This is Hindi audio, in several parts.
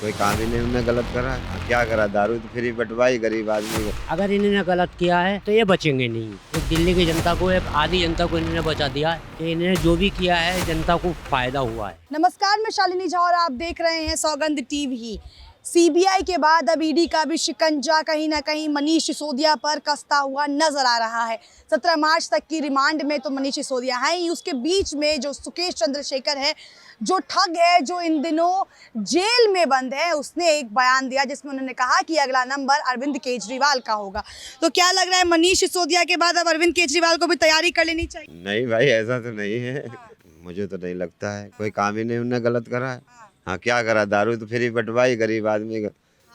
कोई काम ही नहीं उन्होंने गलत करा। क्या करा, दारू तो फ्री बंटवाई गरीब आदमी को। अगर इन्होंने गलत किया है तो ये बचेंगे नहीं। एक दिल्ली की जनता को, एक आधी जनता को इन्होंने बचा दिया है कि इन्होंने जो भी किया है जनता को फायदा हुआ है। नमस्कार, मैं शालिनी झा और आप देख रहे हैं सौगंध टीवी। सीबीआई के बाद अब ईडी का भी शिकंजा कहीं ना कहीं मनीष सिसोदिया पर कसता हुआ नजर आ रहा है। 17 मार्च तक की रिमांड में तो मनीष सिसोदिया है ही, उसके बीच में जो सुकेश चंद्रशेखर है, जो ठग है, जो इन दिनों जेल में बंद है, उसने एक बयान दिया जिसमें उन्होंने कहा कि अगला नंबर अरविंद केजरीवाल का होगा। तो क्या लग रहा है, मनीष सिसोदिया के बाद अब अरविंद केजरीवाल को भी तैयारी कर लेनी चाहिए? नहीं भाई, ऐसा तो नहीं है। मुझे तो नहीं लगता है, कोई काम ही नहीं उन्होंने गलत करा है। हाँ, क्या करा, दारू तो फ्री बंटवाई गरीब आदमी को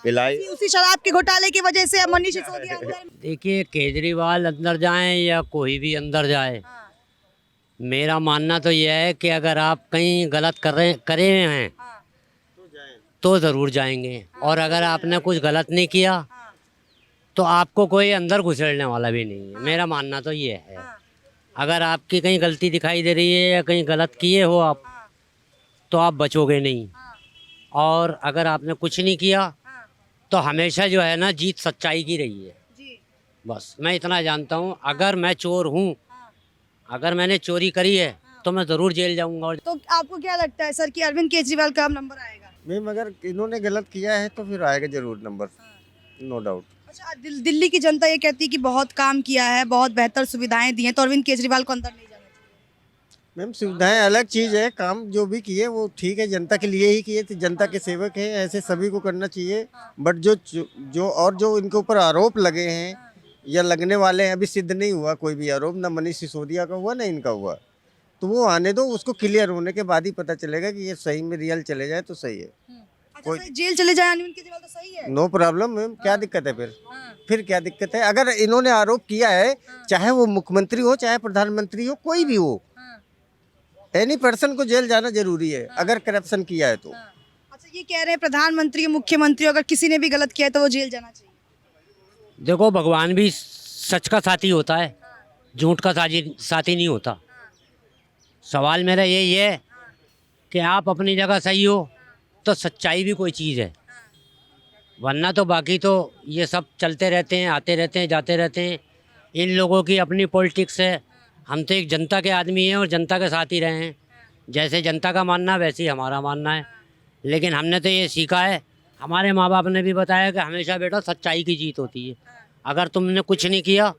पिलाई। उसी शराब के घोटाले की वजह से अब मनीष सिसोदिया अंदर। देखिए, केजरीवाल अंदर जाए या कोई भी अंदर जाए, मेरा मानना तो यह है कि अगर आप कहीं गलत करे हैं तो ज़रूर जाएंगे, और अगर आपने कुछ गलत नहीं किया तो आपको कोई अंदर घुसेड़ने वाला भी नहीं है। मेरा मानना तो ये है, अगर आपकी कहीं गलती दिखाई दे रही है या कहीं गलत किए हो आप, तो आप बचोगे नहीं। और अगर आपने कुछ नहीं किया तो हमेशा जो है ना, जीत सच्चाई की रही है। बस मैं इतना जानता हूँ, अगर मैं चोर हूँ, अगर मैंने चोरी करी है तो मैं ज़रूर जेल जाऊंगा। और तो आपको क्या लगता है सर कि अरविंद केजरीवाल का अब नंबर आएगा? मैम, अगर इन्होंने गलत किया है तो फिर आएगा जरूर नंबर, नो डाउट। अच्छा, दिल्ली की जनता ये कहती है कि बहुत काम किया है, बहुत बेहतर सुविधाएं दी हैं, तो अरविंद केजरीवाल को अंदर नहीं जाना चाहिए। मैम, सुविधाएं अलग चीज़ है, काम जो भी किए वो ठीक है, जनता के लिए ही किए थे, जनता के सेवक हैं, ऐसे सभी को करना चाहिए। बट जो इनके ऊपर आरोप लगे हैं या लगने वाले हैं, अभी सिद्ध नहीं हुआ कोई भी आरोप, ना मनीष सिसोदिया का हुआ ना इनका हुआ, तो वो आने दो, उसको क्लियर होने के बाद ही पता चलेगा कि ये सही में रियल चले जाए तो सही है। अच्छा, सर, जेल चले जाए अरविंद केजरीवाल तो सही है? नो प्रॉब्लम मैम, क्या दिक्कत है फिर क्या दिक्कत है? अगर इन्होंने आरोप किया है, चाहे वो मुख्यमंत्री हो चाहे प्रधानमंत्री हो, कोई भी हो, एनी पर्सन को जेल जाना जरूरी है अगर करप्शन किया है तो। अच्छा, ये कह रहे हैं प्रधानमंत्री मुख्यमंत्री अगर किसी ने भी गलत किया है तो वो जेल जाना चाहिए। देखो, भगवान भी सच का साथी होता है, झूठ का साथी नहीं होता। सवाल मेरा यही है कि आप अपनी जगह सही हो तो सच्चाई भी कोई चीज़ है, वरना तो बाकी तो ये सब चलते रहते हैं, आते रहते हैं, जाते रहते हैं। इन लोगों की अपनी पॉलिटिक्स है। हम तो एक जनता के आदमी हैं और जनता के साथ ही रहे हैं। जैसे जनता का मानना वैसे ही हमारा मानना है। लेकिन हमने तो ये सीखा है, हमारे माँ बाप ने भी बताया कि हमेशा बेटा सच्चाई की जीत होती है। अगर तुमने कुछ नहीं किया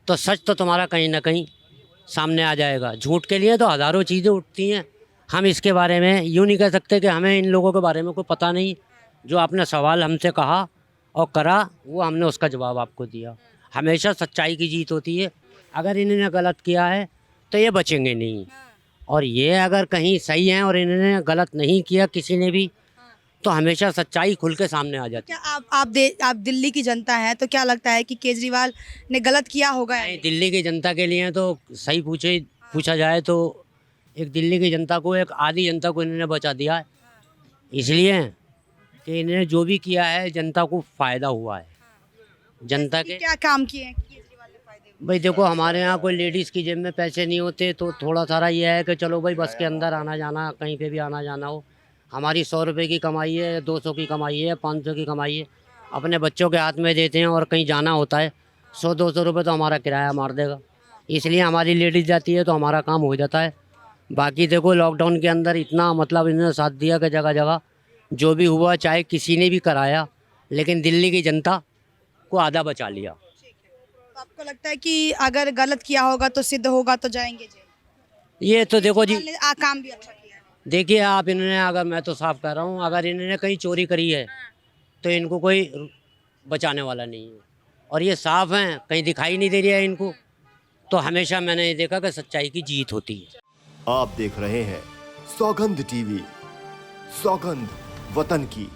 तो सच तो तुम्हारा कहीं ना कहीं सामने आ जाएगा। झूठ के लिए तो हज़ारों चीज़ें उठती हैं। हम इसके बारे में यूँ नहीं कह सकते कि हमें इन लोगों के बारे में कोई पता नहीं। जो आपने सवाल हमसे कहा और करा, वो हमने उसका जवाब आपको दिया। हमेशा सच्चाई की जीत होती है। अगर इन्होंने गलत किया है तो ये बचेंगे नहीं, और ये अगर कहीं सही हैं और इन्होंने गलत नहीं किया किसी ने भी, तो हमेशा सच्चाई खुल के सामने आ जाती है। क्या आप दिल्ली की जनता है, तो क्या लगता है कि केजरीवाल ने गलत किया होगा? नहीं, दिल्ली की जनता के लिए तो सही पूछा जाए तो एक दिल्ली की जनता को, एक आधी जनता को इन्होंने बचा दिया है, इसलिए कि इन्होंने जो भी किया है जनता को फ़ायदा हुआ है। जनता के क्या काम किए हैं केजरीवाल ने फायदे? भाई देखो, हमारे यहाँ कोई लेडीज़ की जेब में पैसे नहीं होते, तो थोड़ा सारा ये है कि चलो भाई बस के अंदर आना जाना, कहीं पे भी आना जाना हो, हमारी 100 रुपये की कमाई है, 200 की कमाई है, 500 की कमाई है, अपने बच्चों के हाथ में देते हैं, और कहीं जाना होता है 100-200 रुपये तो हमारा किराया मार देगा। इसलिए हमारी लेडीज़ जाती है तो हमारा काम हो जाता है। बाकी देखो, लॉकडाउन के अंदर इतना मतलब इन्होंने साथ दिया कि जगह जगह जो भी हुआ, चाहे किसी ने भी कराया, लेकिन दिल्ली की जनता को आधा बचा लिया। तो आपको लगता है कि अगर गलत किया होगा तो सिद्ध होगा तो जाएंगे जेल? ये तो देखो जी, काम भी अच्छा किया है। देखिए आप, इन्होंने, अगर मैं तो साफ कह रहा हूँ, अगर इन्होंने कहीं चोरी करी है तो इनको कोई बचाने वाला नहीं है, और ये साफ हैं, कहीं दिखाई नहीं दे रही है इनको। तो हमेशा मैंने ये देखा कि सच्चाई की जीत होती है। आप देख रहे हैं सौगंध टीवी, सौगंध वतन की।